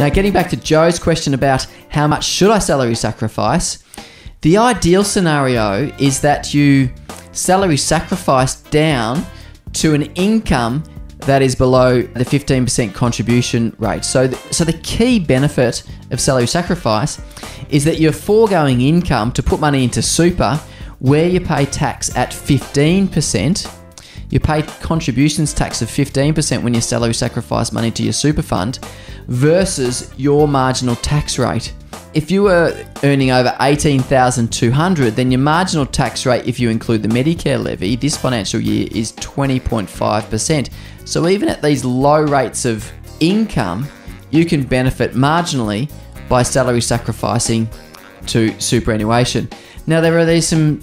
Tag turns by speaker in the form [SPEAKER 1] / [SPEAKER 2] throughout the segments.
[SPEAKER 1] Now, getting back to Joe's question about how much should I salary sacrifice, the ideal scenario is that you salary sacrifice down to an income that is below the 15% contribution rate. So the key benefit of salary sacrifice is that you're foregoing income to put money into super, where you pay tax at 15%. You pay contributions tax of 15% when you salary sacrifice money to your super fund versus your marginal tax rate. If you were earning over $18,200, then your marginal tax rate, if you include the Medicare levy, this financial year is 20.5%. So even at these low rates of income, you can benefit marginally by salary sacrificing to superannuation. Now, there are some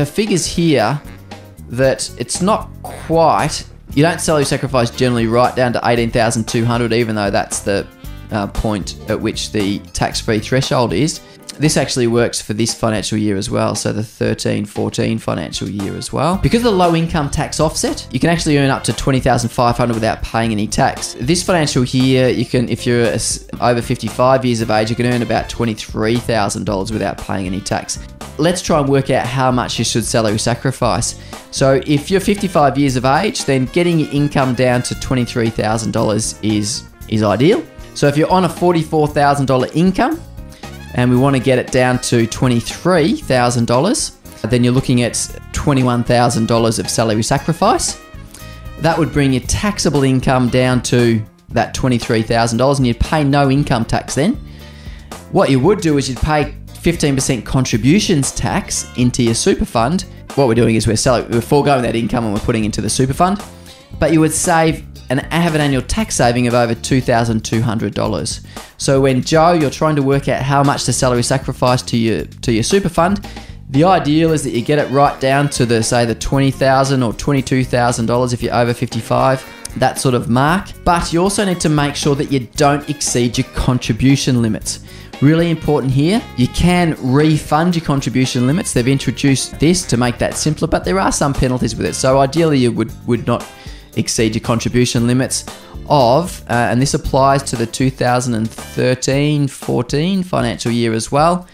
[SPEAKER 1] figures here that it's not quite, you don't salary sacrifice generally right down to 18,200, even though that's the point at which the tax-free threshold is. This actually works for this financial year as well, so the 13-14 financial year as well. Because of the low income tax offset, you can actually earn up to $20,500 without paying any tax. This financial year, you can, if you're over 55 years of age, you can earn about $23,000 without paying any tax. Let's try and work out how much you should salary sacrifice. So if you're 55 years of age, then getting your income down to $23,000 is ideal. So if you're on a $44,000 income and we want to get it down to $23,000, then you're looking at $21,000 of salary sacrifice. That would bring your taxable income down to that $23,000 and you'd pay no income tax then. What you would do is you'd pay 15% contributions tax into your super fund. What we're doing is we're foregoing that income and we're putting into the super fund. But you would save and have an annual tax saving of over $2,200. So when, Joe, you're trying to work out how much to salary sacrifice to your super fund, the ideal is that you get it right down to the $20,000 or $22,000 if you're over 55, that sort of mark. But you also need to make sure that you don't exceed your contribution limits. Really important here, you can refund your contribution limits. They've introduced this to make that simpler, but there are some penalties with it. So ideally you would not exceed your contribution limits of, and this applies to the 2013-14 financial year as well,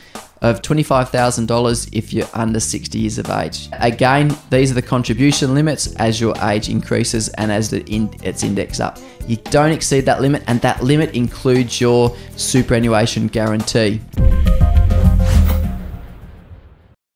[SPEAKER 1] of $25,000 if you're under 60 years of age. Again, these are the contribution limits as your age increases and as it's indexed up. You don't exceed that limit, and that limit includes your superannuation guarantee.